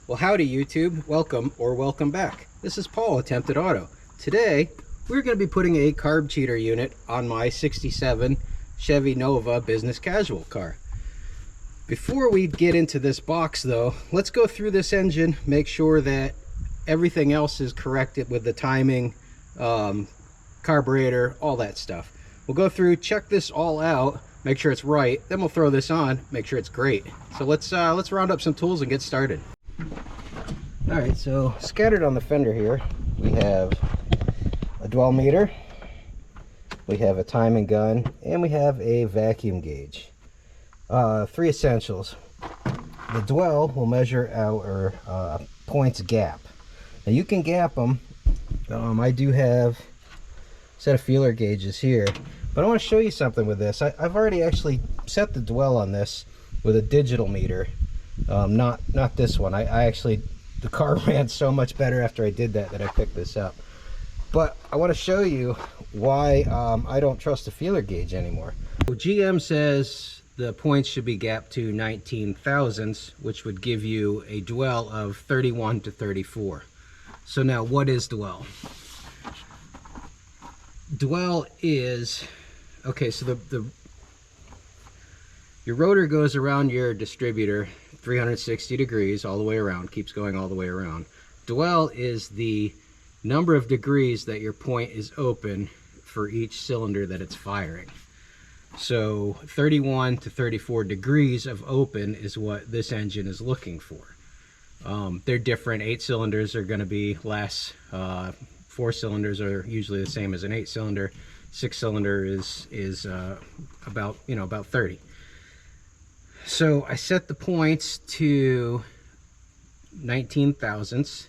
Well, howdy YouTube, welcome or welcome back. This is Paul, Attempted Auto. Today, we're going to be putting a Carb Cheater unit on my 67 Chevy Nova business casual car. Before we get into this box though, let's go through this engine, make sure that everything else is corrected with the timing, carburetor, all that stuff. We'll go through, check this all out, make sure it's right, then we'll throw this on, make sure it's great. So let's round up some tools and get started. Alright, so scattered on the fender here, we have a dwell meter, we have a timing gun, and we have a vacuum gauge. Three essentials. The dwell will measure our points gap. Now you can gap them. I do have a set of feeler gauges here, but I want to show you something with this. I've already actually set the dwell on this with a digital meter. Not this one. I actually, the car ran so much better after I did that I picked this up. But I want to show you why I don't trust the feeler gauge anymore. Well, GM says the points should be gapped to 19 thousandths, which would give you a dwell of 31 to 34. So now what is dwell? Dwell is, okay, so your rotor goes around your distributor 360 degrees all the way around, keeps going all the way around. Dwell is the number of degrees that your point is open for each cylinder that it's firing. So 31 to 34 degrees of open is what this engine is looking for. They're different. 8 cylinders are going to be less. 4 cylinders are usually the same as an 8 cylinder. 6 cylinder is about 30. So I set the points to 19 thousandths,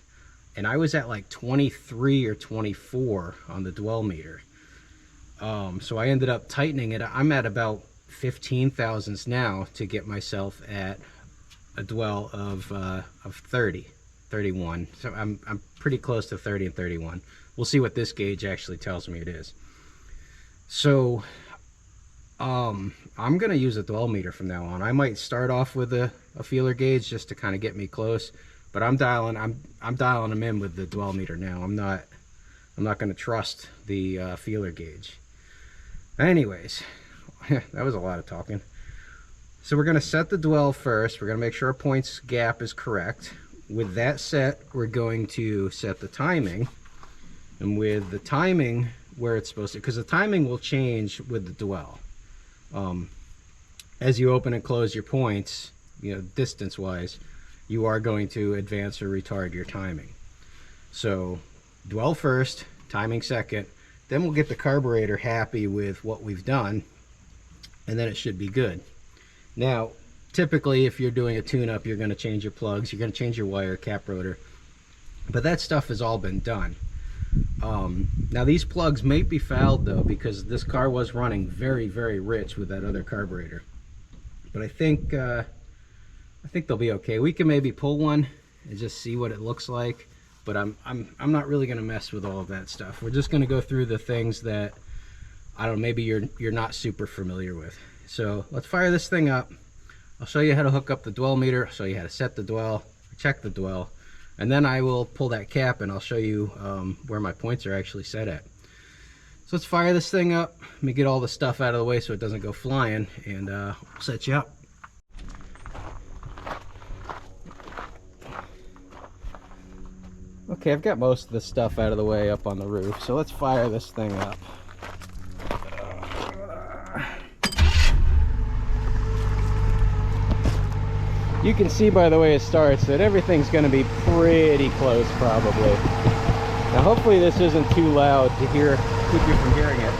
and I was at like 23 or 24 on the dwell meter. So I ended up tightening it. I'm at about 15 thousandths now to get myself at a dwell of 31. So I'm pretty close to 30 and 31. We'll see what this gauge actually tells me it is. So I'm gonna use a dwell meter from now on. I might start off with a feeler gauge just to kind of get me close, but I'm dialing them in with the dwell meter now. I'm not gonna trust the feeler gauge. Anyways, that was a lot of talking. So we're gonna set the dwell first. We're gonna make sure our points gap is correct. With that set, we're going to set the timing, and with the timing where it's supposed to, because the timing will change with the dwell. As you open and close your points, distance wise, you are going to advance or retard your timing. So dwell first, timing second, then we'll get the carburetor happy with what we've done, and then it should be good. Now typically if you're doing a tune-up, you're going to change your plugs, you're going to change your wire, cap rotor, but that stuff has all been done. Now these plugs may be fouled though, because this car was running very, very rich with that other carburetor. But I think they'll be okay. We can maybe pull one and just see what it looks like, but I'm not really going to mess with all of that stuff. We're just going to go through the things that I don't know, maybe you're not super familiar with. So let's fire this thing up. I'll show you how to hook up the dwell meter, I'll show you how to set the dwell, check the dwell, and then I will pull that cap and I'll show you where my points are actually set at. So let's fire this thing up. Let me get all the stuff out of the way so it doesn't go flying, and we'll set you up. Okay, I've got most of the stuff out of the way up on the roof, so let's fire this thing up. You can see by the way it starts that everything's going to be pretty close probably. Now hopefully this isn't too loud to keep you from hearing it.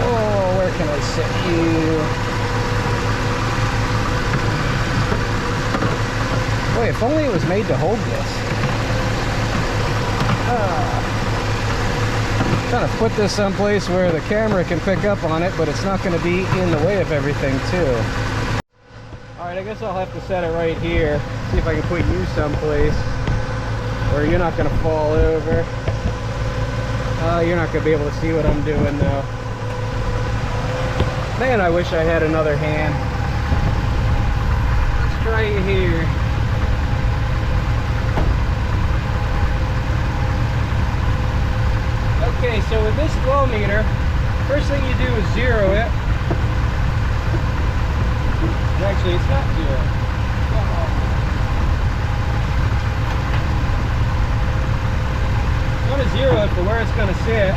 Oh, where can I set you? Boy, if only it was made to hold this. Trying to put this someplace where the camera can pick up on it, but it's not going to be in the way of everything too. Alright, I guess I'll have to set it right here. See if I can put you someplace where you're not gonna fall over. You're not gonna be able to see what I'm doing though. Man, I wish I had another hand. Let's try you here. Okay, so with this flow meter, first thing you do is zero it. And actually, it's not zero. I'm going to zero it for where it's going to sit.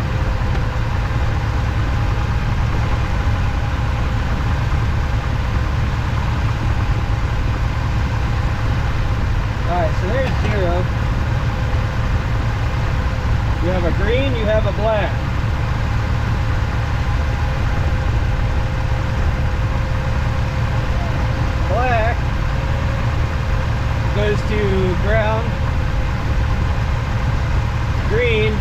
Alright, so there's zero. You have a green, you have a black. Black goes to ground. Green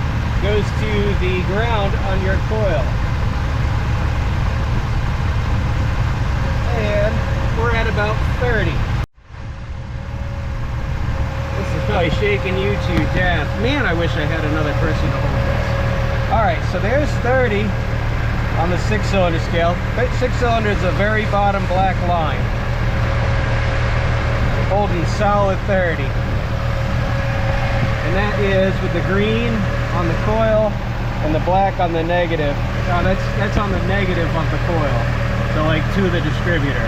goes to the ground on your coil. And we're at about 30. Probably shaking you to death. Man, I wish I had another person to hold this. Alright, so there's 30 on the 6-cylinder scale. 6-cylinder is a very bottom black line. Holding solid 30. And that is with the green on the coil and the black on the negative. That's on the negative of the coil. So like to the distributor.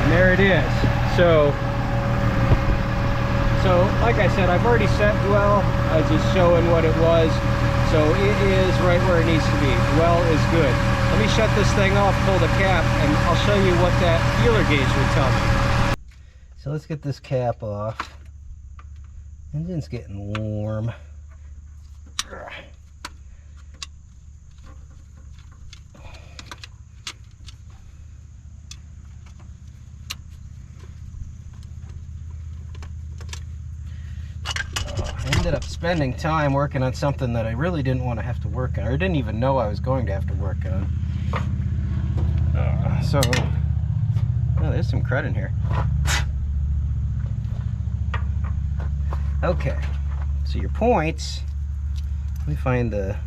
And there it is. So like I said, I've already set dwell. I was just showing what it was. So it is right where it needs to be. Dwell is good. Let me shut this thing off, pull the cap, and I'll show you what that feeler gauge would tell me. So let's get this cap off. Engine's getting warm. I ended up spending time working on something that I really didn't want to have to work on, or didn't even know I was going to have to work on. Oh, there's some crud in here. Okay, so your points, let me find the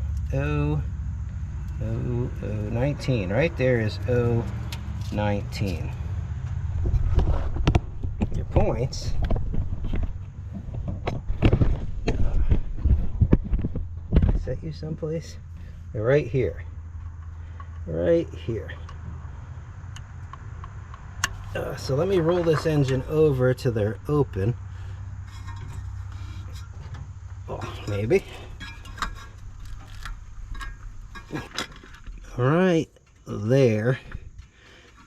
19. Right there is 019. Your points. Set you someplace. They're right here. Right here. So let me roll this engine over to their open. Oh, maybe. Right there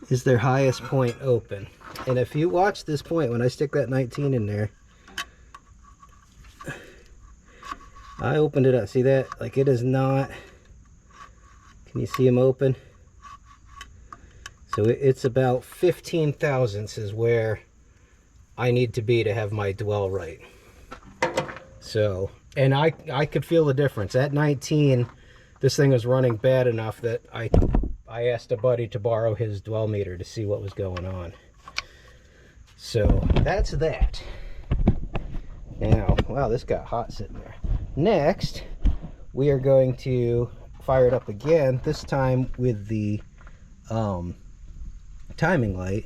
is their highest point open. And if you watch this point, when I stick that 19 in there, I opened it up. See that? Like it is not. Can you see them open? So it's about 15 thousandths is where I need to be to have my dwell right. So, and I could feel the difference. At 19, this thing was running bad enough that I asked a buddy to borrow his dwell meter to see what was going on. So that's that. Now, wow, this got hot sitting there. Next, we are going to fire it up again, this time with the timing light.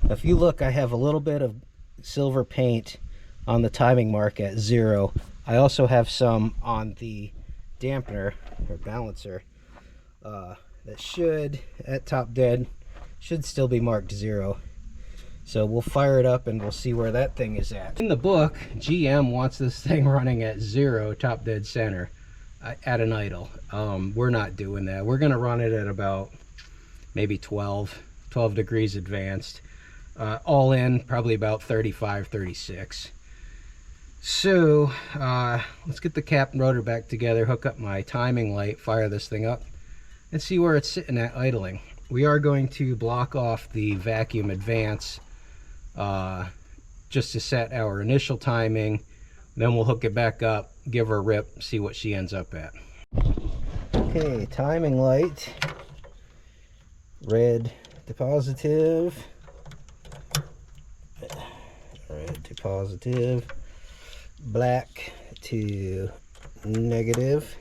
If you look, I have a little bit of silver paint on the timing mark at 0. I also have some on the dampener or balancer that should, at top dead, should still be marked 0. So we'll fire it up and we'll see where that thing is at. In the book, GM wants this thing running at 0 top dead center at an idle. We're not doing that. We're going to run it at about maybe 12 degrees advanced. All in, probably about 35, 36. So let's get the cap and rotor back together, hook up my timing light, fire this thing up, and see where it's sitting at idling. We are going to block off the vacuum advance just to set our initial timing. Then we'll hook it back up, give her a rip, see what she ends up at. Okay, timing light, red to positive. to positive, black to negative.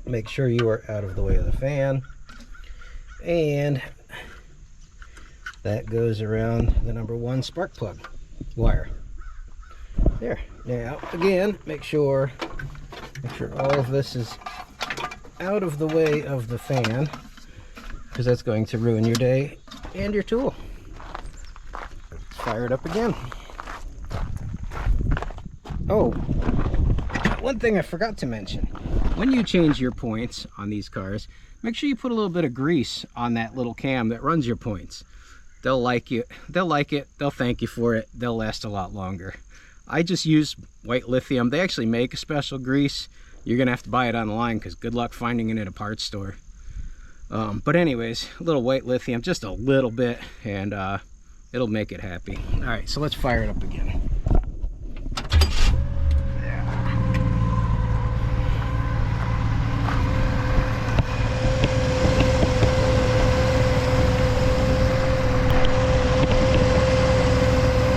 Make sure you are out of the way of the fan, and that goes around the number 1 spark plug wire. There. Now again, make sure all of this is out of the way of the fan, because that's going to ruin your day and your tool. Let's fire it up again. Oh, one thing I forgot to mention. When you change your points on these cars, make sure you put a little bit of grease on that little cam that runs your points. They'll like it, they'll thank you for it, they'll last a lot longer. I just use white lithium. They actually make a special grease. You're gonna have to buy it online, because good luck finding it at a parts store. But anyways, a little white lithium, just a little bit, and it'll make it happy. All right, so let's fire it up again.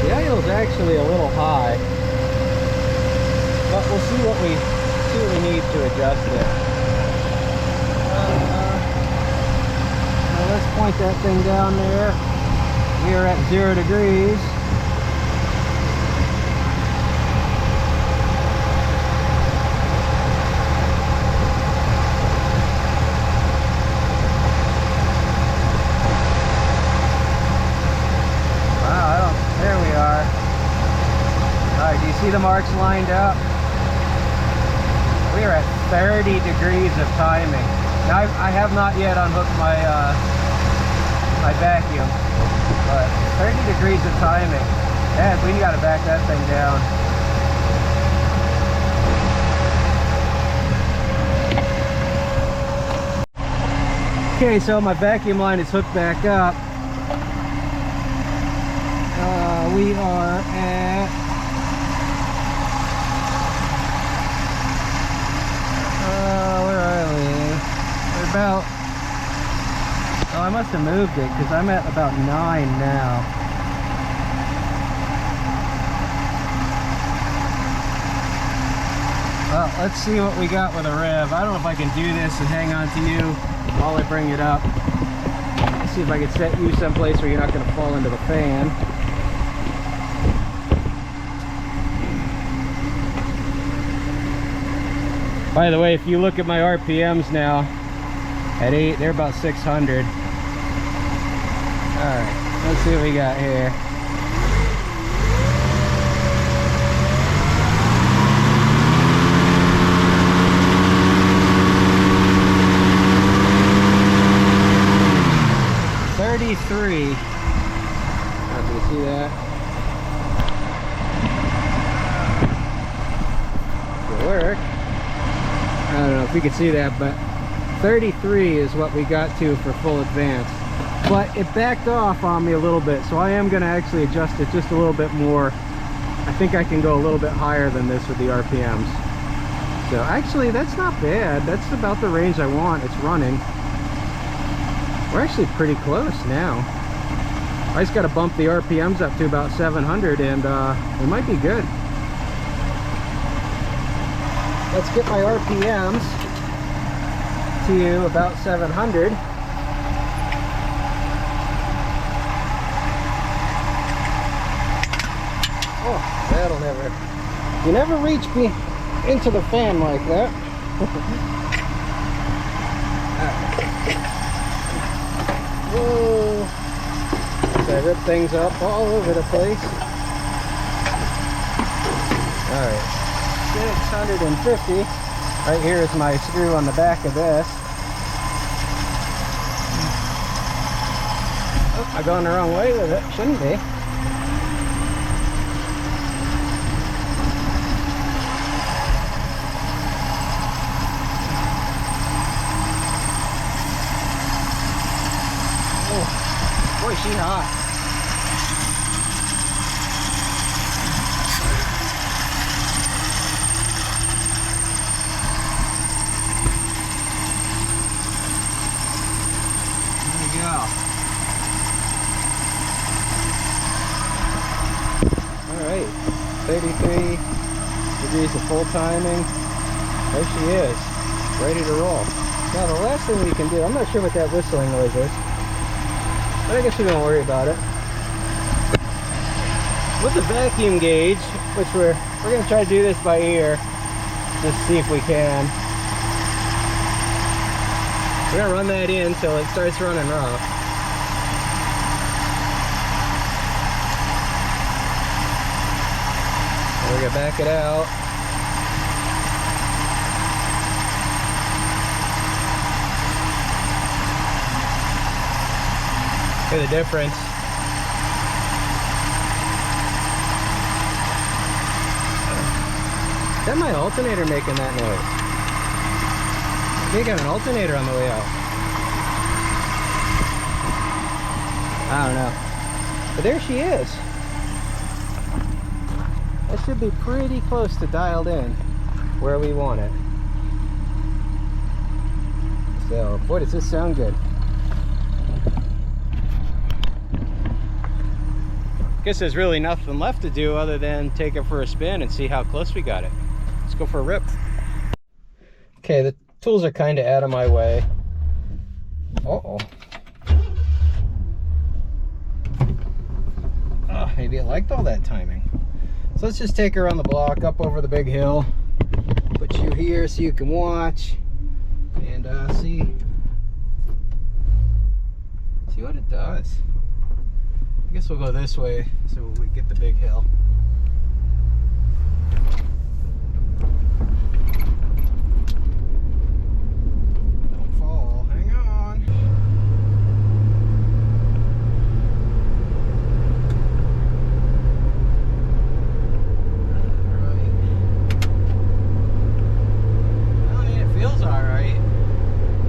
The idle's actually a little high, but we'll see what we need to adjust it. Now let's point that thing down there. We are at 0 degrees. Wow, there we are. Alright, do you see the marks lined up? We are at 30 degrees of timing. Now I have not yet unhooked my my vacuum, but 30 degrees of timing. Yeah, we gotta back that thing down. Okay, so my vacuum line is hooked back up. We are at where are we? We're about, oh, I must have moved it, because I'm at about 9 now. Well, let's see what we got with a rev. I don't know if I can do this and hang on to you while I bring it up. Let's see if I can set you someplace where you're not going to fall into the fan. By the way, if you look at my RPMs now, at 8, they're about 600. Alright, let's see what we got here. Can you see that? It'll work. I don't know if you can see that, but 33 is what we got to for full advance. But it backed off on me a little bit, so I am going to actually adjust it just a little bit more. I think I can go a little bit higher than this with the RPMs. So actually, that's not bad. That's about the range I want. It's running. We're actually pretty close now. I just got to bump the RPMs up to about 700, and it might be good. Let's get my RPMs to about 700. Oh, that'll never... You never reach me into the fan like that. Whoa! So I rip things up all over the place. Alright. 650. Right here is my screw on the back of this. Oh, I'm going the wrong way with it. Shouldn't be. Oh, boy, she's hot. 33 degrees of full timing. There she is, ready to roll. Now the last thing we can do, I'm not sure what that whistling noise is, but I guess we don't worry about it. With the vacuum gauge, which we're going to try to do this by ear, just see if we can. We're going to run that in until it starts running rough. We're going to back it out. Hear the difference. Is that my alternator making that noise? I think I got an alternator on the way out. I don't know. But there she is. That should be pretty close to dialed in where we want it. So, boy, does this sound good. Guess there's really nothing left to do other than take it for a spin and see how close we got it. Let's go for a rip. Okay, the tools are kind of out of my way. Uh-oh. Oh, maybe it liked all that timing. So let's just take her around the block, up over the big hill. Put you here so you can watch and see what it does. I guess we'll go this way so we get the big hill. Don't fall, hang on. Alright. I mean, it feels alright.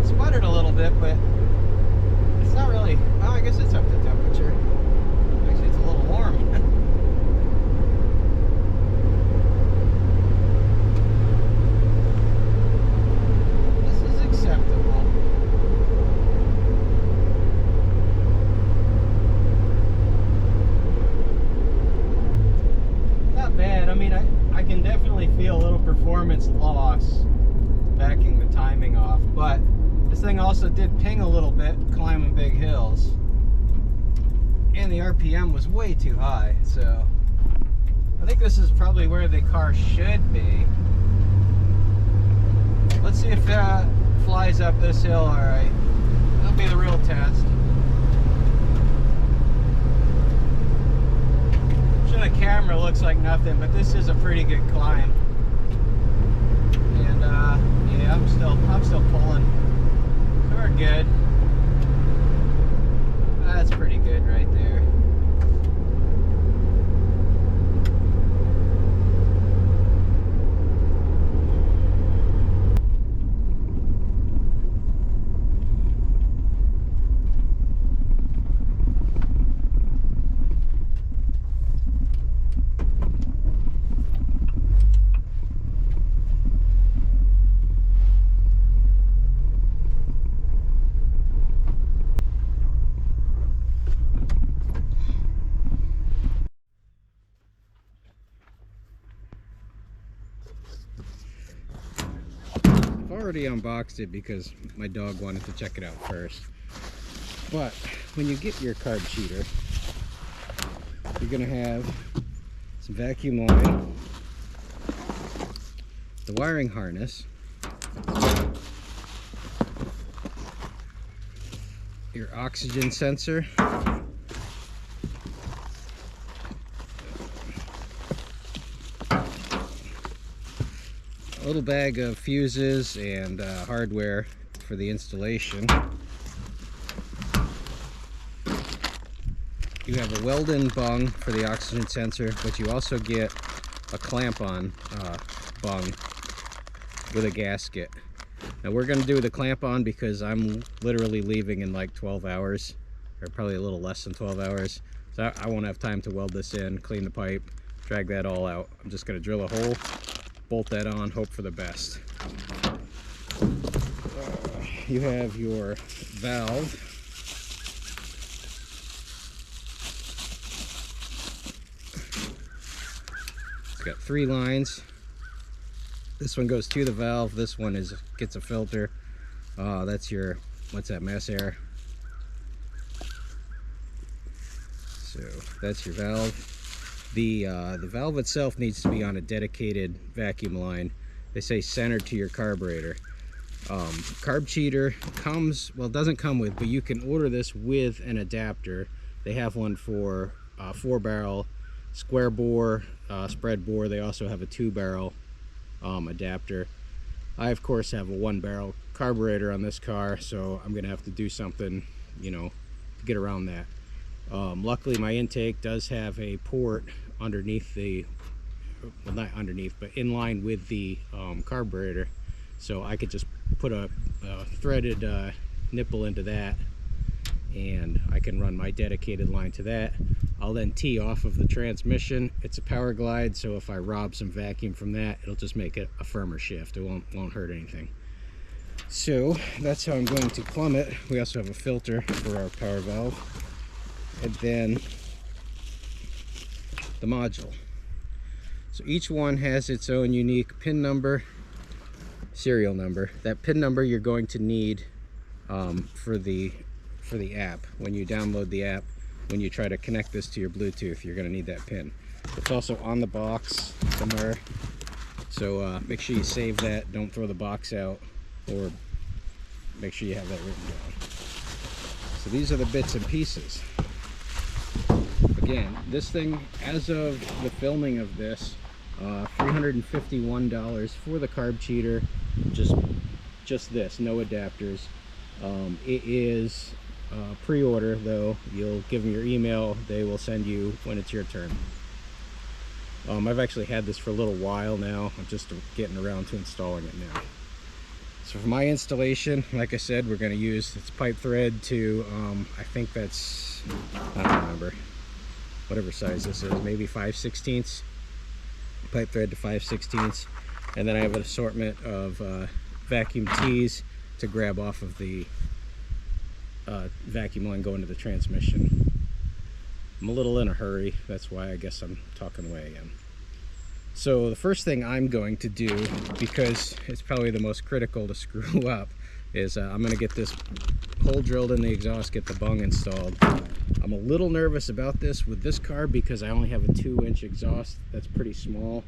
It sputtered a little bit, but it's not really, well, I guess it's up to temperature. Actually, it's a little warm. This is acceptable. Not bad. I mean, I can definitely feel a little performance loss backing the timing off, but this thing also did ping a little bit climbing big hills. And the RPM was way too high, so I think this is probably where the car should be. Let's see if that flies up this hill alright. That'll be the real test. Sure, the camera looks like nothing, but this is a pretty good climb. And yeah, I'm still pulling. So we're good. That's pretty good right there. Already unboxed it because my dog wanted to check it out first. But when you get your Carb Cheater, you're gonna have some vacuum oil, the wiring harness, your oxygen sensor, a little bag of fuses and hardware for the installation. You have a Weldon bung for the oxygen sensor, but you also get a clamp-on bung with a gasket. Now we're going to do the clamp-on because I'm literally leaving in like 12 hours, or probably a little less than 12 hours. So I won't have time to weld this in, clean the pipe, drag that all out. I'm just going to drill a hole, bolt that on, hope for the best. You have your valve. got 3 lines. This one goes to the valve. This one gets a filter. That's your, what's that, mass air. So that's your valve. The valve itself needs to be on a dedicated vacuum line. They say centered to your carburetor. Carb Cheater comes, well, it doesn't come with, but you can order this with an adapter. They have one for 4-barrel square bore, spread bore. They also have a 2-barrel adapter. I of course have a 1-barrel carburetor on this car, so I'm gonna have to do something, you know, to get around that. Luckily my intake does have a port underneath the, well, not underneath, but in line with the carburetor, so I could just put a threaded nipple into that, and I can run my dedicated line to that. I'll then tee off of the transmission. It's a power glide, so if I rob some vacuum from that, it'll just make it a firmer shift. It won't hurt anything. So that's how I'm going to plumb it. We also have a filter for our power valve, and then the module. So each one has its own unique pin number, serial number. That pin number you're going to need for the app. When you download the app, when you try to connect this to your Bluetooth, you're going to need that pin. It's also on the box somewhere, so make sure you save that. Don't throw the box out, or make sure you have that written down. So these are the bits and pieces. Again, this thing, as of the filming of this, $351 for the Carb Cheater, just this, no adapters. It is pre-order though. You'll give them your email, they will send you when it's your turn. I've actually had this for a little while now. I'm just getting around to installing it now. So for my installation, like I said, we're going to use its pipe thread to I think that's, I don't remember, whatever size this is, maybe 5/16. Pipe thread to 5/16, and then I have an assortment of vacuum tees to grab off of the vacuum line going to the transmission. I'm a little in a hurry, that's why I guess I'm talking away again. So the first thing I'm going to do, because it's probably the most critical to screw up, is I'm going to get this hole drilled in the exhaust, get the bung installed. I'm a little nervous about this with this car because I only have a 2-inch exhaust. That's pretty small.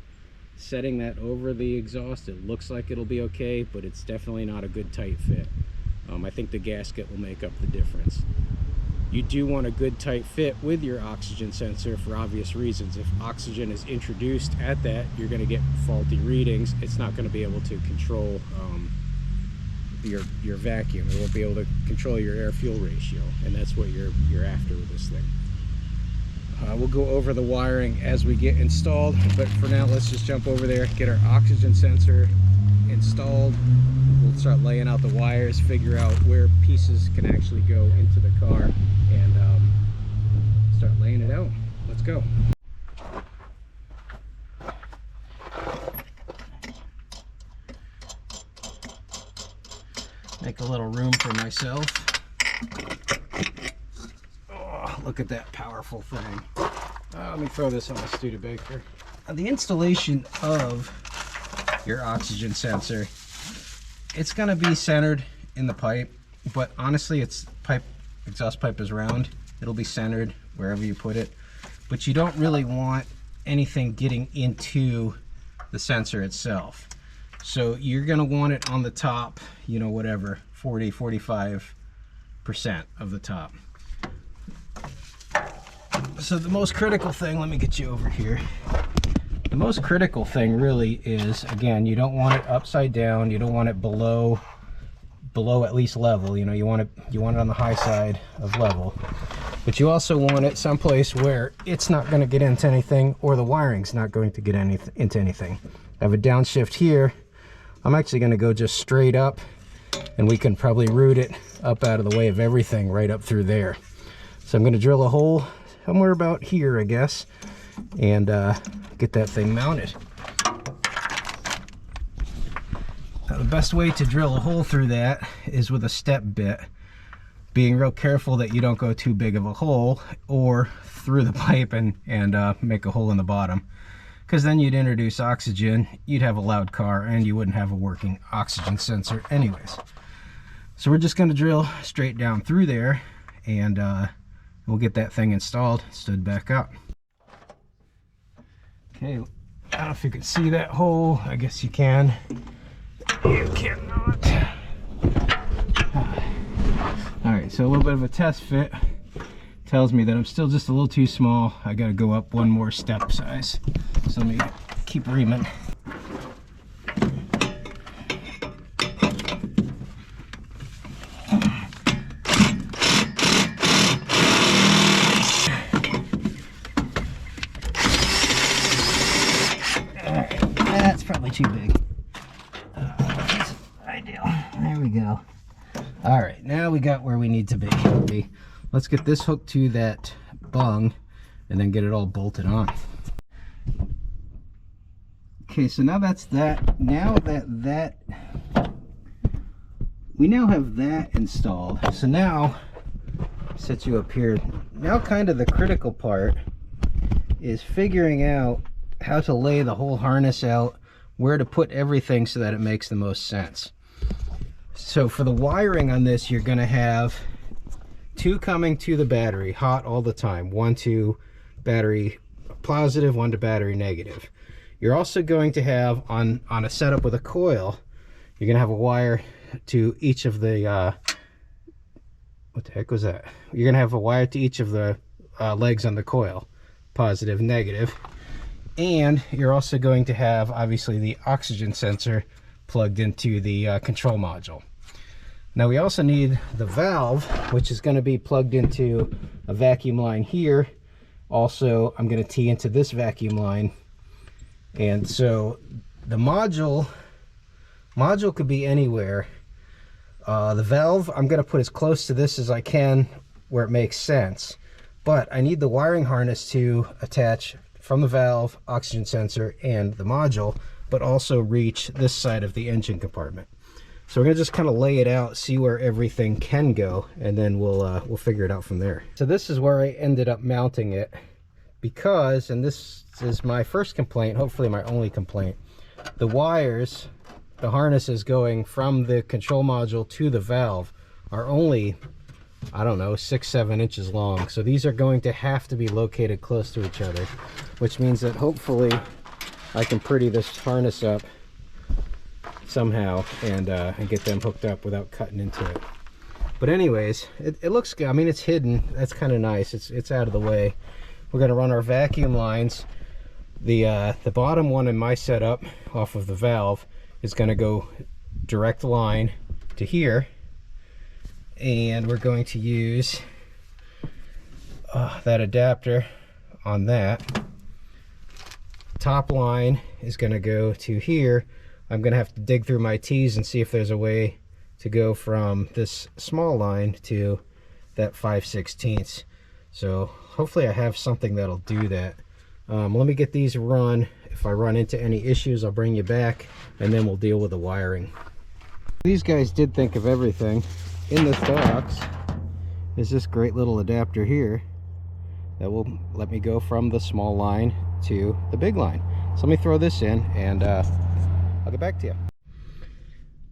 Setting that over the exhaust, it looks like it'll be okay, but it's definitely not a good tight fit. I think the gasket will make up the difference. You do want a good tight fit with your oxygen sensor for obvious reasons. If oxygen is introduced at that, you're going to get faulty readings. It's not going to be able to control your vacuum. It won't be able to control your air-fuel ratio, and that's what you're after with this thing. We'll go over the wiring as we get installed, but for now let's just jump over there, get our oxygen sensor installed. We'll start laying out the wires, figure out where pieces can actually go into the car, and start laying it out. Let's go. Make a little room for myself. Oh, look at that powerful thing. Let me throw this on my Studebaker. The installation of your oxygen sensor, it's going to be centered in the pipe, but honestly exhaust pipe is round. It'll be centered wherever you put it, but you don't really want anything getting into the sensor itself. So you're going to want it on the top, you know, whatever, 40-45% of the top. So the most critical thing, let me get you over here. The most critical thing really is, again, you don't want it upside down. You don't want it below at least level. You know, you want it on the high side of level. But you also want it someplace where it's not going to get into anything, or the wiring's not going to get into anything. I have a downshift here. I'm actually going to go just straight up, and we can probably route it up out of the way of everything right up through there. So I'm going to drill a hole somewhere about here, I guess, and get that thing mounted. Now, the best way to drill a hole through that is with a step bit, being real careful that you don't go too big of a hole or through the pipe and make a hole in the bottom. because then you'd introduce oxygen, you'd have a loud car, and you wouldn't have a working oxygen sensor anyways. So we're just going to drill straight down through there, and we'll get that thing installed, stood back up. Okay, I don't know if you can see that hole. I guess you can. You cannot. Alright, so a little bit of a test fit tells me that I'm still just a little too small. I got to go up one more step size. So let me keep reaming. That's probably too big. That's ideal. There we go. All right, now we got where we need to be. Let's get this hooked to that bung and then get it all bolted on. Okay, so now that's that. Now that we now have that installed. So now, set you up here. Now kind of the critical part is figuring out how to lay the whole harness out, where to put everything so that it makes the most sense. So for the wiring on this, you're going to have two coming to the battery hot all the time. One to battery positive, one to battery negative. You're also going to have on a setup with a coil, you're going to have a wire to each of the what the heck was that? You're going to have a wire to each of the legs on the coil, positive, negative. And you're also going to have obviously the oxygen sensor plugged into the control module. Now we also need the valve, which is going to be plugged into a vacuum line here. Also, I'm going to tee into this vacuum line. And so the module could be anywhere. The valve, I'm going to put as close to this as I can where it makes sense. But I need the wiring harness to attach from the valve, oxygen sensor, and the module, but also reach this side of the engine compartment. So we're gonna just kind of lay it out, see where everything can go, and then we'll figure it out from there. So this is where I ended up mounting it, because, and this is my first complaint, hopefully my only complaint, the wires, the harnesses going from the control module to the valve are only, I don't know, 6-7 inches long. So these are going to have to be located close to each other, which means that hopefully I can pretty this harness up somehow and get them hooked up without cutting into it. But anyways, it looks good. I mean, it's hidden. That's kind of nice. It's out of the way. We're going to run our vacuum lines. The bottom one in my setup off of the valve is going to go direct line to here, and we're going to use that adapter on that. Top line is going to go to here. I'm going to have to dig through my T's and see if there's a way to go from this small line to that 5/16. So hopefully I have something that'll do that. Let me get these run. If I run into any issues, I'll bring you back, and then we'll deal with the wiring. These guys did think of everything. In this box is this great little adapter here that will let me go from the small line to the big line. So let me throw this in, and I'll get back to you.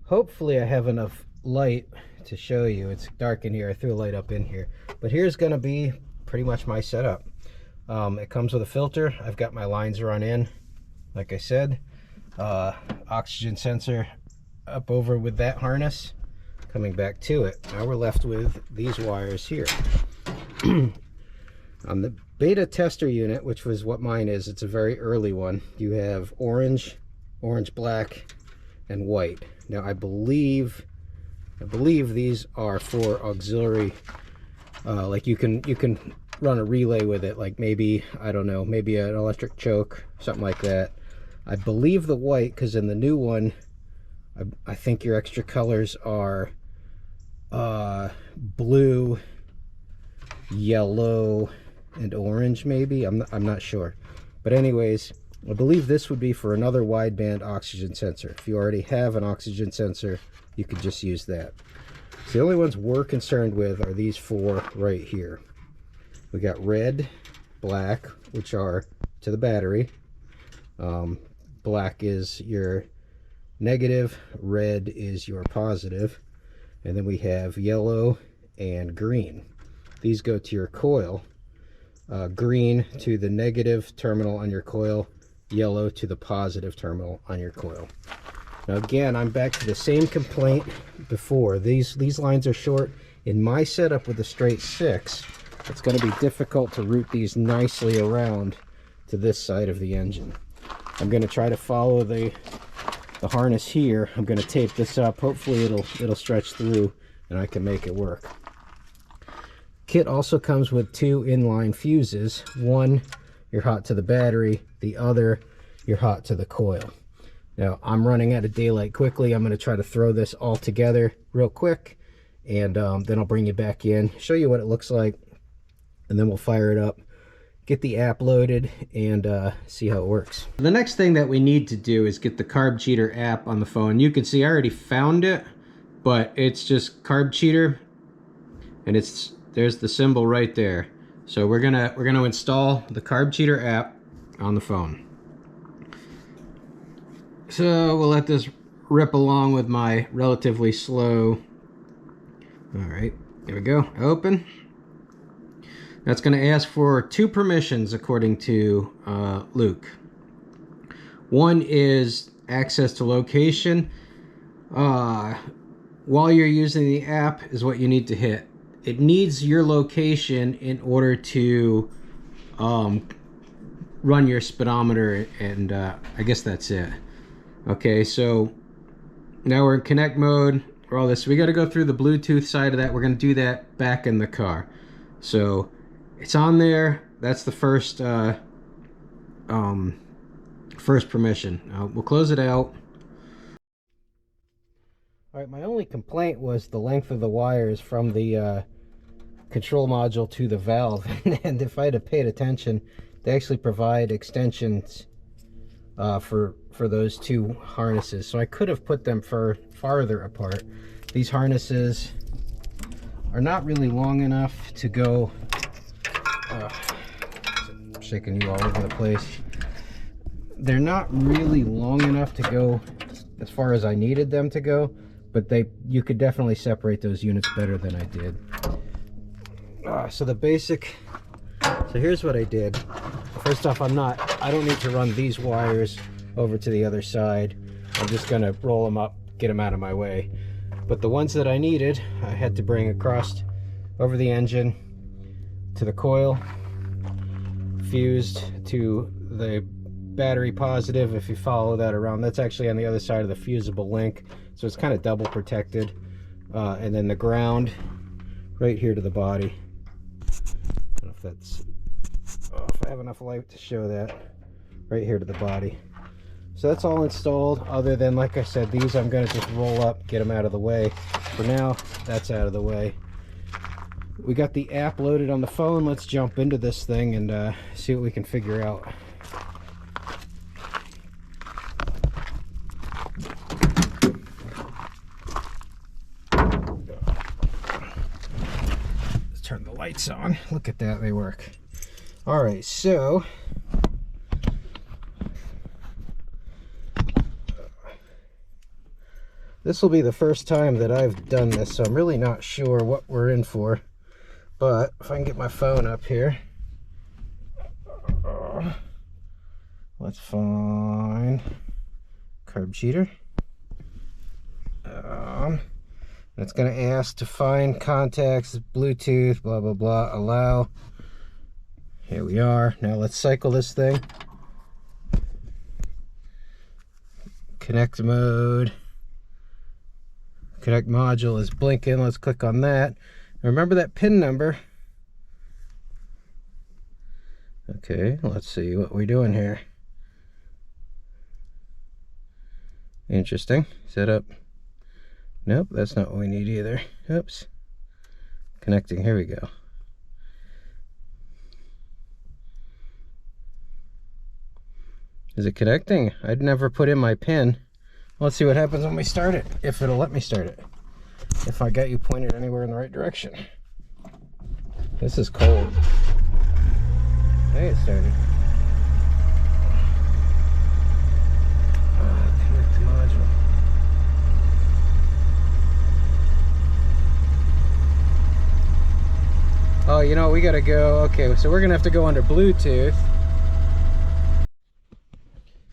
Hopefully I have enough light to show you. It's dark in here. I threw a light up in here. But here's going to be pretty much my setup. It comes with a filter. I've got my lines run in, like I said. Oxygen sensor up over with that harness, coming back to it. Now we're left with these wires here. On the beta tester unit, which was what mine is, it's a very early one, you have orange, black, and white. Now I believe these are for auxiliary, like you can run a relay with it, like maybe, I don't know, maybe an electric choke, something like that. I believe the white, because in the new one, I think your extra colors are blue, yellow, and orange, maybe. I'm not sure. But anyways, I believe this would be for another wideband oxygen sensor. If you already have an oxygen sensor, you could just use that. So the only ones we're concerned with are these four right here. We got red, black, which are to the battery, Black is your negative, red is your positive, and then we have yellow and green. These go to your coil. Green to the negative terminal on your coil, yellow to the positive terminal on your coil. Now again, I'm back to the same complaint before. These lines are short. In my setup with a straight 6, it's going to be difficult to route these nicely around to this side of the engine. I'm going to try to follow the harness here. I'm going to tape this up. Hopefully it'll stretch through and I can make it work. Kit also comes with 2 inline fuses. One, you're hot to the battery. The other, you're hot to the coil. Now, I'm running out of daylight quickly. I'm going to try to throw this all together real quick, and then I'll bring you back in, show you what it looks like, and then we'll fire it up, get the app loaded, and see how it works. The next thing that we need to do is get the Carb Cheater app on the phone. You can see I already found it, but it's just Carb Cheater, and there's the symbol right there. So we're gonna install the Carb Cheater app on the phone. So we'll let this rip along with my relatively slow. All right, here we go. Open. That's going to ask for 2 permissions according to Luke. One is access to location. While you're using the app is what you need to hit. It needs your location in order to run your speedometer, and I guess that's it. Okay, so now we're in connect mode or all this. So we got to go through the Bluetooth side of that. We're going to do that back in the car. So it's on there. That's the first first permission. We'll close it out. All right, my only complaint was the length of the wires from the control module to the valve. And if I had paid attention, they actually provide extensions for those 2 harnesses. So I could have put them farther apart. These harnesses are not really long enough to go. I'm shaking you all over the place. They're not really long enough to go as far as I needed them to go, but you could definitely separate those units better than I did. So here's what I did. First off, I don't need to run these wires over to the other side. I'm just gonna roll them up, get them out of my way. But the ones that I needed, I had to bring across over the engine to the coil, fused to the battery positive. If you follow that around, that's actually on the other side of the fusible link, so it's kind of double protected. And then the ground right here to the body. I don't know if that's, if I have enough light to show that, right here to the body. So that's all installed, other than, like I said, these I'm going to just roll up, get them out of the way. For now, that's out of the way. We got the app loaded on the phone. Let's jump into this thing and see what we can figure out. Let's turn the lights on. Look at that, they work. All right, so this will be the first time that I've done this, so I'm really not sure what we're in for. But if I can get my phone up here, let's find Carb Cheater. It's going to ask to find contacts, Bluetooth, blah, blah, blah, allow. Here we are. Now let's cycle this thing. Connect mode. Connect module is blinking. Let's click on that. Remember that pin number. Okay, let's see what we're doing here. Interesting. Setup. Nope, that's not what we need either. Oops. Connecting. Here we go. Is it connecting? I'd never put in my pin. Let's see what happens when we start it, if it'll let me start it. If I got you pointed anywhere in the right direction. This is cold. Hey, it started. we gotta go. Okay, so we're gonna have to go under Bluetooth.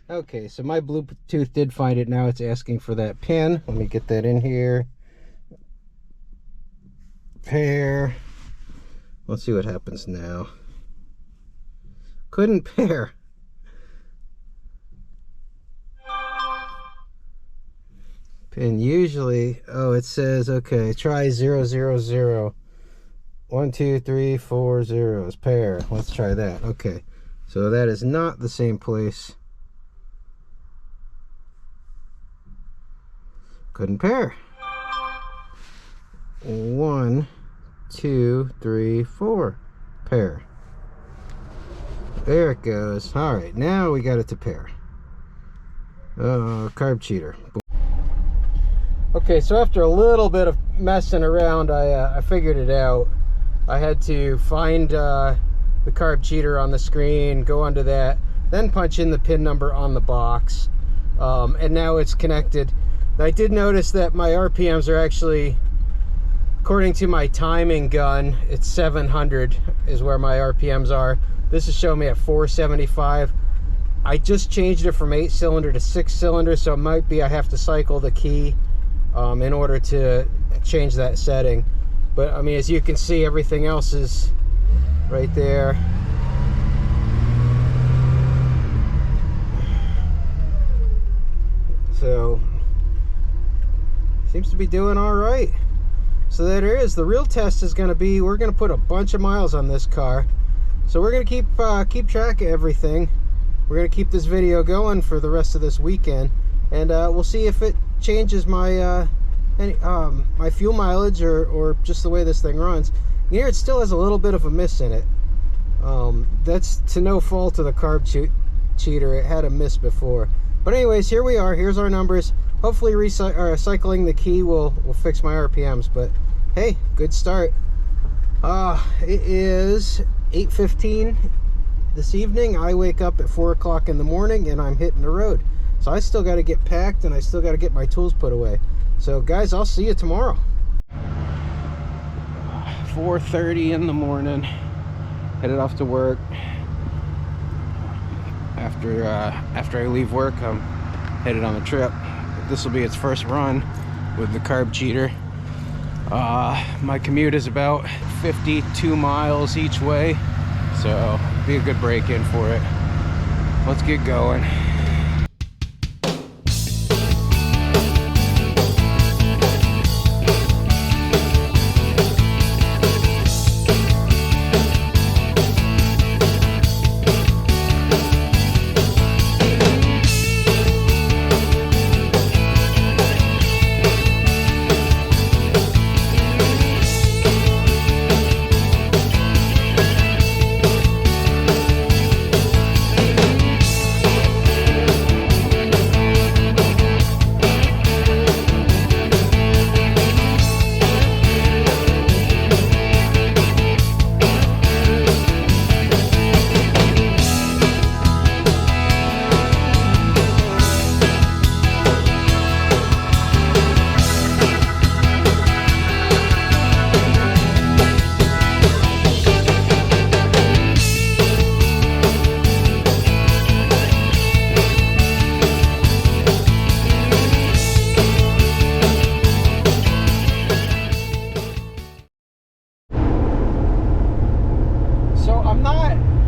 Okay, so my Bluetooth did find it. Now it's asking for that pin. Let me get that in here. Pair. Let's see what happens now. Couldn't pair. Pin usually, oh, it says, okay, try 000. 1 2 3 4 zeros. Pair. Let's try that. Okay, so that is not the same place. Couldn't pair. 1 2 3 4. Pair. There it goes. All right, now we got it to pair. Carb Cheater. Okay, so after a little bit of messing around, I figured it out. I had to find the Carb Cheater on the screen, go under that, then punch in the pin number on the box, and now it's connected. I did notice that my RPMs are actually, according to my timing gun, it's 700 is where my RPMs are. This is showing me at 475. I just changed it from 8-cylinder to 6-cylinder, so it might be I have to cycle the key in order to change that setting. But I mean, as you can see, everything else is right there. So seems to be doing all right. So there it is. The real test is going to be, we're going to put a bunch of miles on this car. So we're going to keep track of everything. We're going to keep this video going for the rest of this weekend, and we'll see if it changes my my fuel mileage or just the way this thing runs. Here it still has a little bit of a miss in it. That's to no fault of the Carb Cheater. It had a miss before. But anyways, here we are. Here's our numbers. Hopefully cycling the key will fix my RPMs, but hey, good start. It is 8:15 this evening. I wake up at 4 o'clock in the morning and I'm hitting the road. So I still got to get packed and I still got to get my tools put away. So guys, I'll see you tomorrow. 4:30 in the morning, headed off to work. After I leave work, I'm headed on the trip. This will be its first run with the Carb Cheater. My commute is about 52 miles each way, so it'll be a good break-in for it. Let's get going.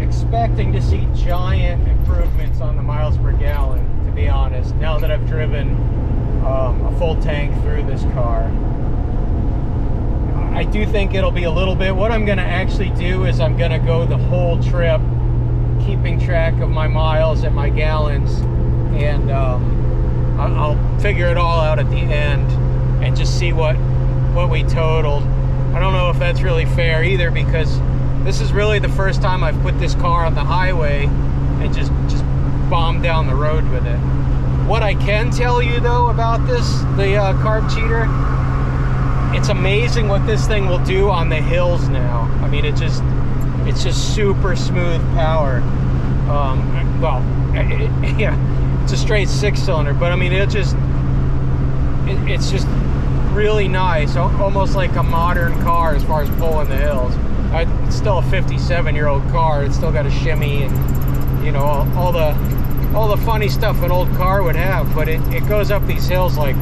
Expecting to see giant improvements on the miles per gallon, to be honest, now that I've driven a full tank through this car. I do think it'll be a little bit. What I'm going to actually do is I'm going to go the whole trip keeping track of my miles and my gallons, and I'll figure it all out at the end and just see what we totaled. I don't know if that's really fair either, because this is really the first time I've put this car on the highway and just bombed down the road with it. What I can tell you though about this, the Carb Cheater, it's amazing what this thing will do on the hills now. I mean, it's just super smooth power. Yeah, it's a straight 6-cylinder, but I mean, it's just really nice, almost like a modern car as far as pulling the hills. It's still a 57-year-old car. It's still got a shimmy and, you know, all the funny stuff an old car would have, but it goes up these hills like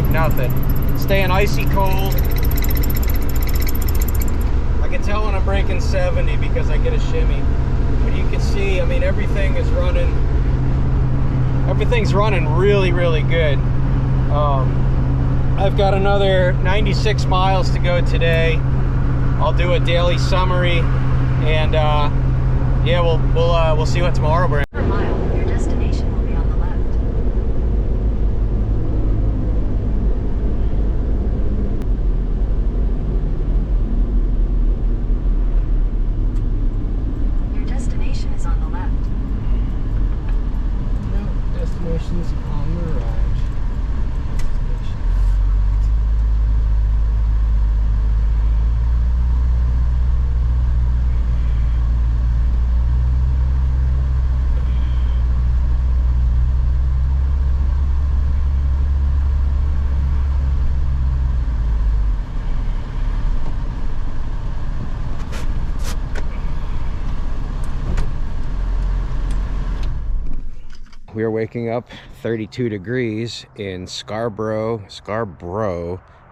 nothing. Staying icy cold. I can tell when I'm breaking 70 because I get a shimmy. But you can see, I mean, everything's running really, really good. I've got another 96 miles to go today. I'll do a daily summary, and yeah, we'll see what tomorrow brings. Per mile, your destination will be on the left. Your destination is on the left. No, destination's on the right. We are waking up 32 degrees in Scarborough,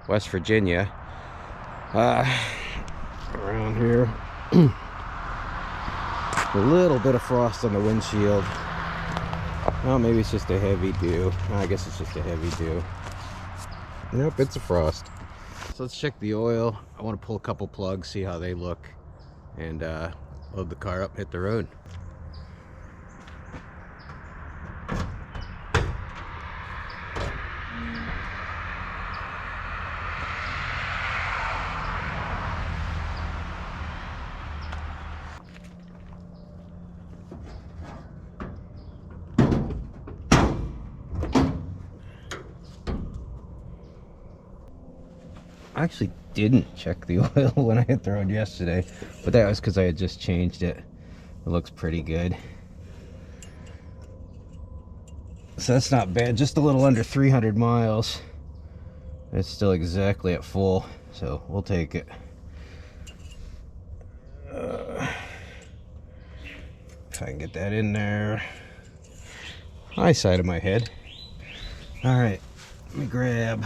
West Virginia. Around here, a little bit of frost on the windshield. Oh, maybe it's just a heavy dew. I guess it's just a heavy dew. Nope, it's a frost. So let's check the oil. I want to pull a couple plugs, see how they look, and load the car up, hit the road. I actually didn't check the oil when I hit the road yesterday, but that was because I had just changed it. It looks pretty good. So that's not bad, just a little under 300 miles. It's still exactly at full, so we'll take it. If I can get that in there. High side of my head. All right, let me grab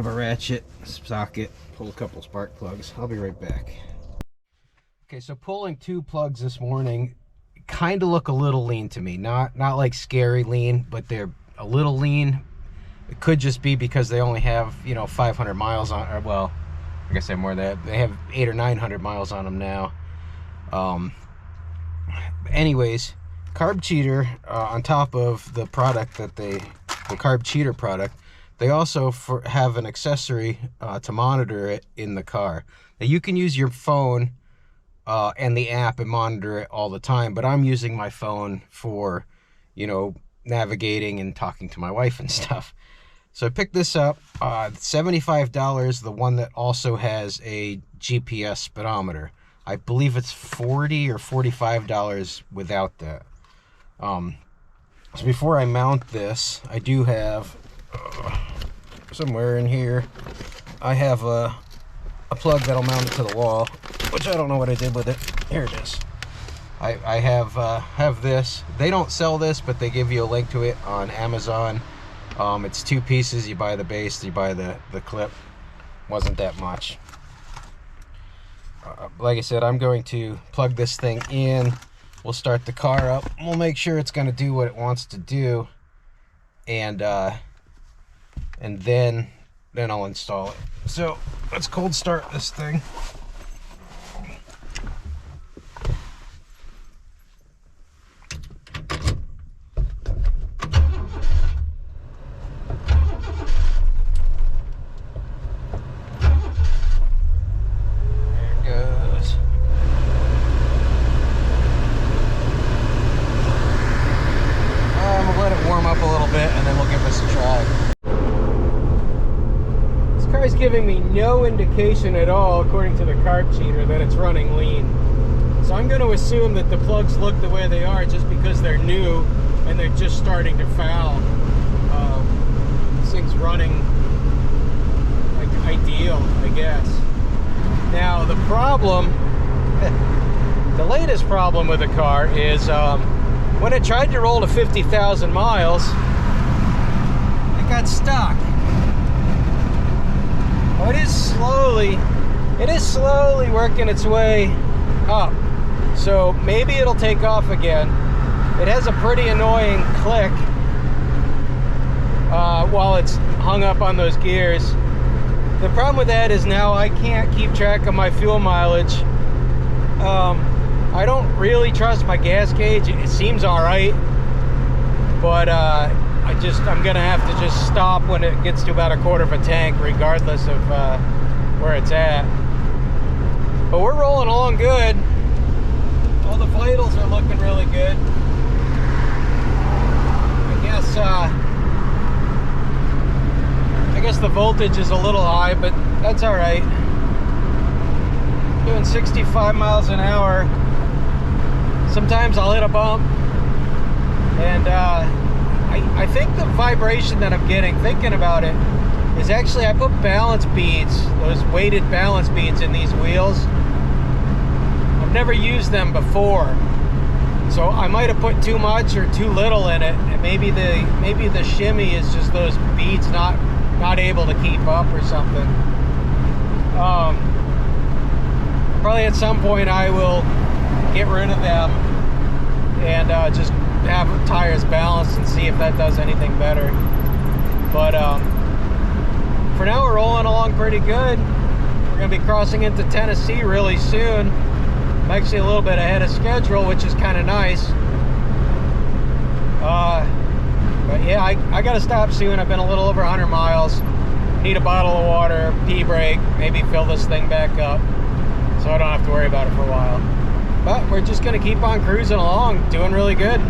a ratchet, socket, pull a couple spark plugs. I'll be right back. Okay, so pulling two plugs this morning kind of look a little lean to me. Not like scary lean, but they're a little lean. It could just be because they only have, you know, 500 miles on, or well, I guess they have more than that. They have 800 or 900 miles on them now. Anyways, Carb Cheater, on top of the product that the Carb Cheater product, they also have an accessory to monitor it in the car. Now you can use your phone and the app and monitor it all the time, but I'm using my phone for, you know, navigating and talking to my wife and stuff. So I picked this up, $75, the one that also has a GPS speedometer. I believe it's $40 or $45 without that. So before I mount this, I do have somewhere in here, I have a plug that'll mount it to the wall, which I don't know what I did with it. Here it is. I have this. They don't sell this, but they give you a link to it on Amazon. It's two pieces. You buy the base, you buy the clip. Wasn't that much. Like I said, I'm going to plug this thing in. We'll start the car up. We'll make sure it's going to do what it wants to do, and then I'll install it. So let's cold start this thing. Giving me no indication at all, according to the Carb Cheater, that it's running lean. So I'm going to assume that the plugs look the way they are just because they're new and they're just starting to foul. This thing's running, like, ideal, I guess. Now the problem, the latest problem with the car is when it tried to roll to 50,000 miles, it got stuck. Oh, it is slowly working its way up. So maybe it'll take off again. It has a pretty annoying click while it's hung up on those gears. The problem with that is now I can't keep track of my fuel mileage. I don't really trust my gas gauge. It seems all right, but I'm gonna have to just stop when it gets to about a quarter of a tank, regardless of where it's at. But we're rolling along good. All the vitals are looking really good. I guess the voltage is a little high, but that's all right. Doing 65 miles an hour. Sometimes I'll hit a bump, and I think the vibration that I'm getting, thinking about it, is actually I put balance beads, those weighted balance beads in these wheels. I've never used them before, so I might have put too much or too little in it, and maybe the shimmy is just those beads not able to keep up or something. Probably at some point I will get rid of them and just have tires balanced and see if that does anything better. But for now we're rolling along pretty good. We're gonna be crossing into Tennessee really soon. I'm actually a little bit ahead of schedule, which is kind of nice. But yeah, I gotta stop soon. I've been a little over 100 miles. Need a bottle of water, pee break, maybe fill this thing back up, so I don't have to worry about it for a while. But we're just gonna keep on cruising along, doing really good.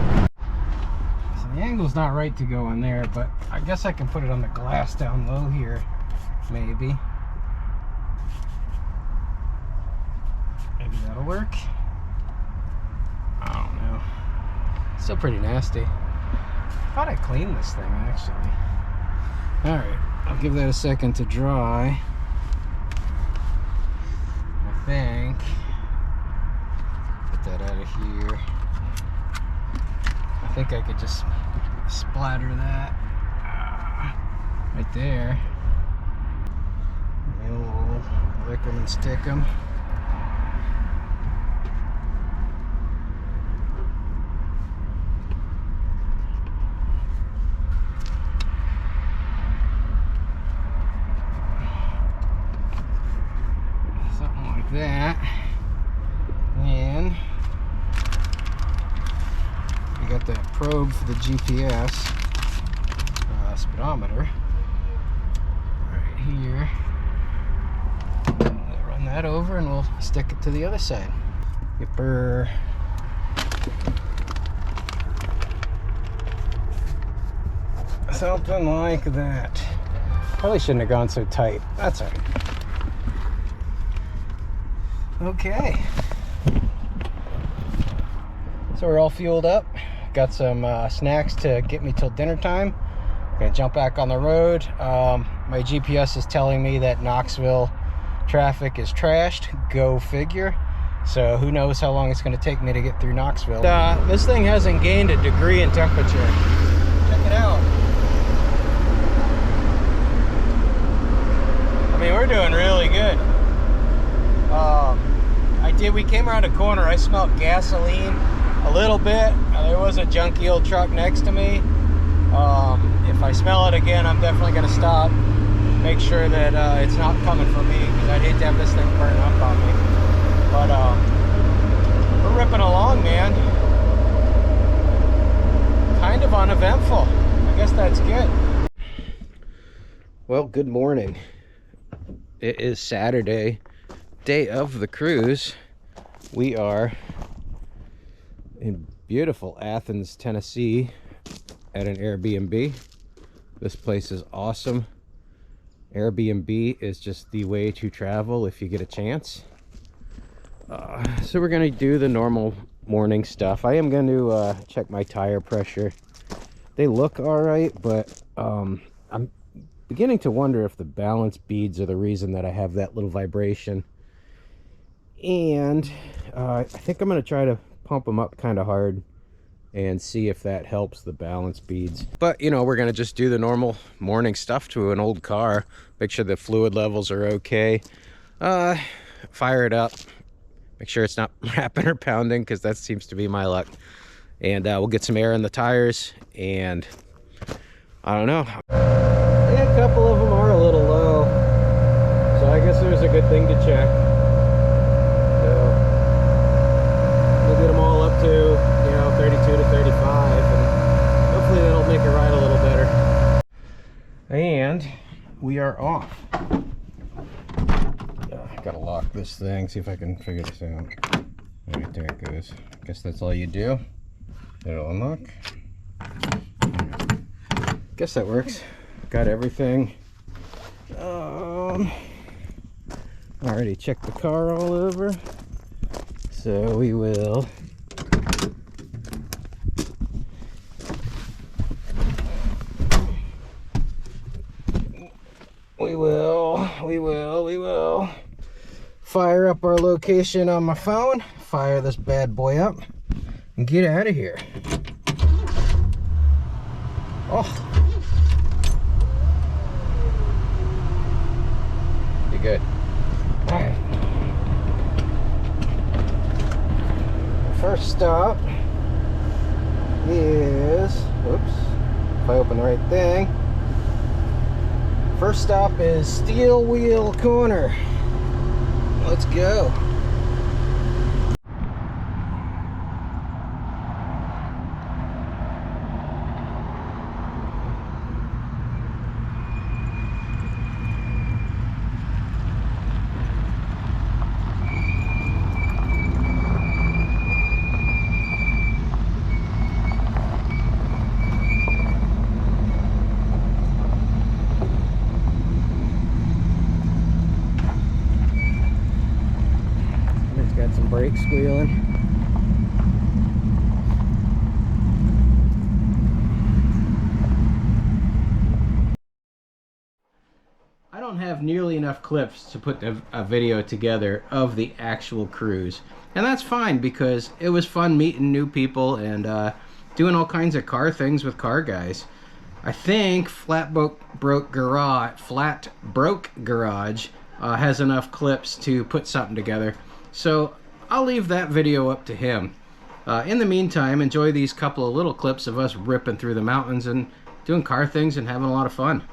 So the angle's not right to go in there, but I guess I can put it on the glass down low here, maybe. Maybe that'll work. I don't know. Still pretty nasty. I thought I cleaned this thing, actually. All right, I'll give that a second to dry. I think. Get that out of here. I think I could just splatter that right there. And we'll lick them and stick them. That, and we got that probe for the GPS speedometer right here. We'll run that over and we'll stick it to the other side. Yipper. Something like that. Probably shouldn't have gone so tight. That's all right. Okay, so we're all fueled up, got some snacks to get me till dinner time. I'm gonna jump back on the road. My GPS is telling me that Knoxville traffic is trashed, go figure. So who knows how long it's gonna take me to get through Knoxville. This thing hasn't gained a degree in temperature. Check it out. I mean, we're doing really good. We came around a corner, I smelled gasoline a little bit. There was a junky old truck next to me. If I smell it again, I'm definitely gonna stop. Make sure that it's not coming from me, because I'd hate to have this thing burn up on me. But we're ripping along, man. Kind of uneventful. I guess that's good. Well, good morning. It is Saturday, day of the cruise. We are in beautiful Athens, Tennessee at an Airbnb. This place is awesome. Airbnb is just the way to travel if you get a chance. So we're gonna do the normal morning stuff. I am going to check my tire pressure. They look all right, but I'm beginning to wonder if the balance beads are the reason that I have that little vibration. And I think I'm going to try to pump them up kind of hard and see if that helps the balance beads. But, you know, we're going to just do the normal morning stuff to an old car. Make sure the fluid levels are okay. Fire it up. Make sure it's not rapping or pounding, because that seems to be my luck. And we'll get some air in the tires, and I don't know. Yeah, a couple of them are a little low, so I guess there's a good thing to check. So we'll get them all up to, you know, 32 to 35, and hopefully that'll make it ride a little better. And we are off. Gotta lock this thing, see if I can figure this out. Alright, there it goes. Guess that's all you do. It'll unlock. Guess that works. Got everything. Already checked the car all over. So we will fire up our location on my phone, fire this bad boy up, and get out of here. Oh, you're good. All right. First stop is, oops, if I open the right thing. First stop is Steel Wheel Corner. Let's go. Got some brake squealing. I don't have nearly enough clips to put a video together of the actual cruise, and that's fine, because it was fun meeting new people and doing all kinds of car things with car guys. I think Flat Broke Garage has enough clips to put something together. So I'll leave that video up to him. In the meantime, enjoy these couple of little clips of us ripping through the mountains and doing car things and having a lot of fun.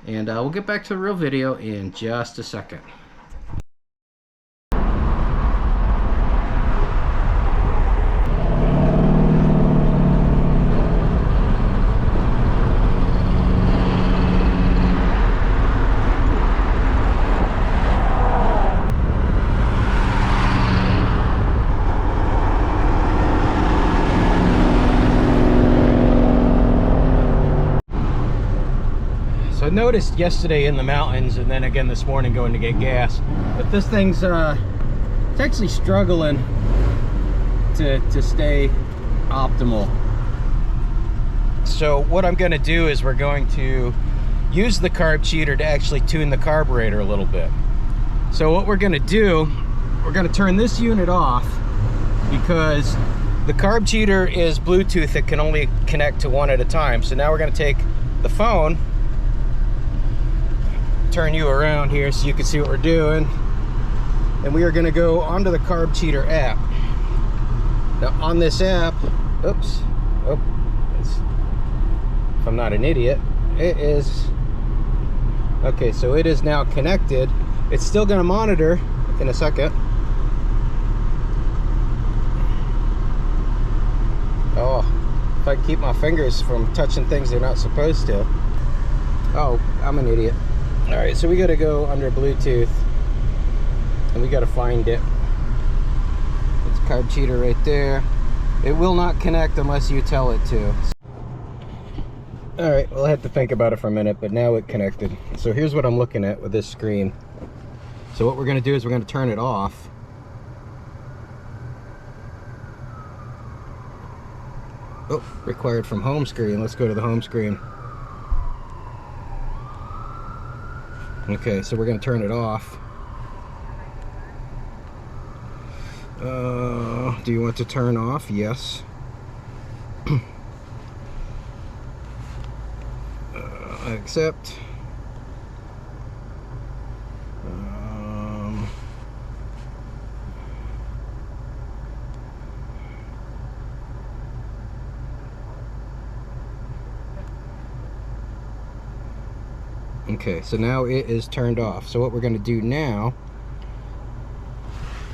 And we'll get back to the real video in just a second. So I noticed yesterday in the mountains, and then again this morning going to get gas, but this thing's it's actually struggling to stay optimal. So what I'm going to do is we're going to use the Carb Cheater to actually tune the carburetor a little bit. So what we're going to do, we're going to turn this unit off, because the Carb Cheater is Bluetooth. It can only connect to one at a time. So now we're going to take the phone, turn you around here so you can see what we're doing, and we are going to go onto the Carb Cheater app. Now on this app, oops, oh, if I'm not an idiot, it is okay. So it is now connected. It's still going to monitor in a second. Oh, if I can keep my fingers from touching things they're not supposed to. Oh, I'm an idiot. All right, so we got to go under Bluetooth, and we got to find it. It's Carb Cheater right there. It will not connect unless you tell it to. All right, we'll have to think about it for a minute, but now it connected. So here's what I'm looking at with this screen. So what we're going to do is we're going to turn it off. Oh, required from home screen. Let's go to the home screen. Okay, so we're going to turn it off. Do you want to turn off? Yes. Accept. Okay, so now it is turned off. So what we're going to do now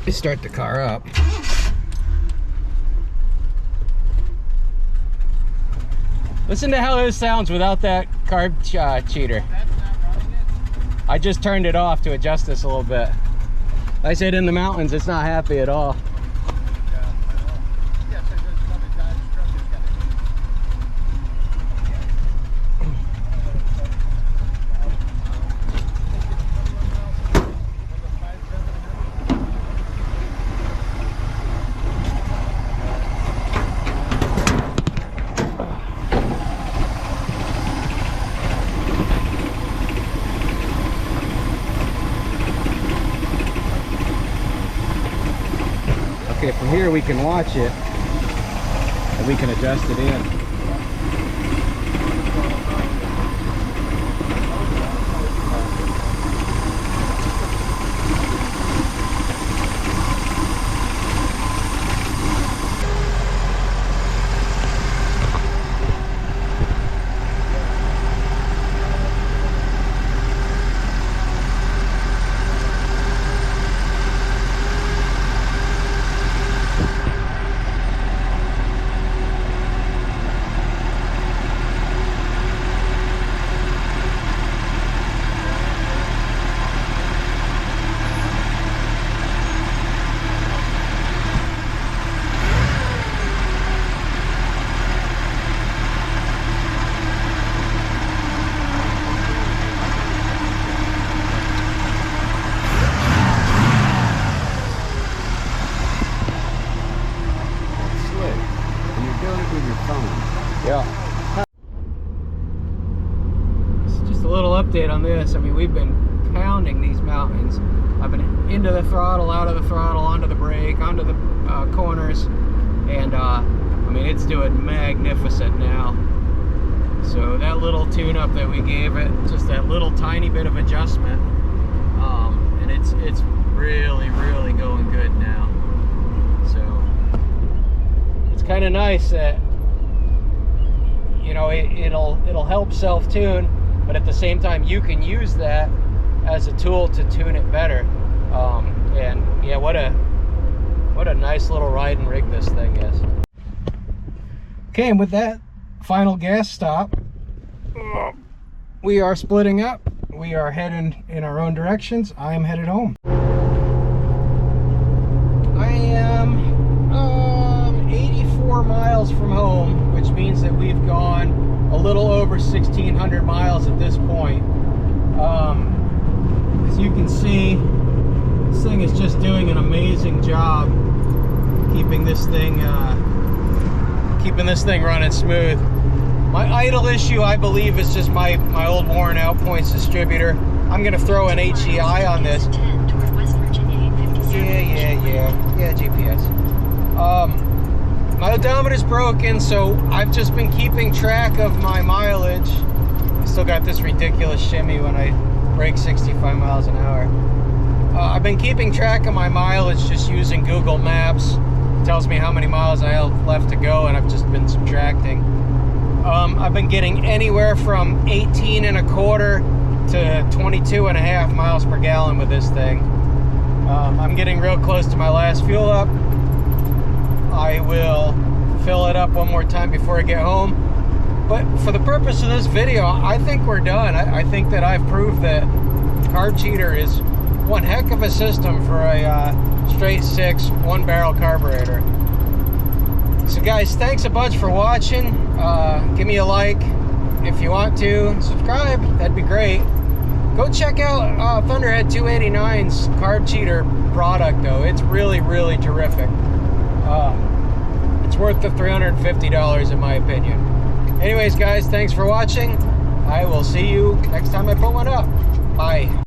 is start the car up. Listen to how this sounds without that carb cheater. I just turned it off to adjust this a little bit. Like I said, in the mountains, it's not happy at all. Okay, from here we can watch it and we can adjust it in. Yeah. Just a little update on this. I mean, we've been pounding these mountains. I've been into the throttle, out of the throttle, onto the brake, onto the corners, and I mean, it's doing magnificent now. So that little tune-up that we gave it, just that little tiny bit of adjustment, and it's really, really going good now. So it's kind of nice that, you know, it'll help self-tune, but at the same time you can use that as a tool to tune it better. And yeah, what a nice little ride and rig this thing is. Okay, and with that final gas stop, we are splitting up. We are heading in our own directions. I am headed home. I am 84 miles from home, which means that we've gone a little over 1,600 miles at this point. As you can see, this thing is just doing an amazing job keeping this thing running smooth. My idle issue, I believe, is just my old worn out points distributor. I'm gonna throw an HEI on this. Yeah, GPS. My odometer's broken, so I've just been keeping track of my mileage. I still got this ridiculous shimmy when I break 65 miles an hour. I've been keeping track of my mileage just using Google Maps. It tells me how many miles I have left to go, and I've just been subtracting. I've been getting anywhere from 18 and a quarter to 22 and a half miles per gallon with this thing. I'm getting real close to my last fuel up. I will fill it up one more time before I get home. But for the purpose of this video, I think we're done. I think that I've proved that Carb Cheater is one heck of a system for a straight six, 1-barrel carburetor. So guys, thanks a bunch for watching. Give me a like if you want to. Subscribe, that'd be great. Go check out Thunderhead289's Carb Cheater product though. It's really, really terrific. It's worth the $350 in my opinion. Anyways guys, thanks for watching. I will see you next time I put one up. Bye.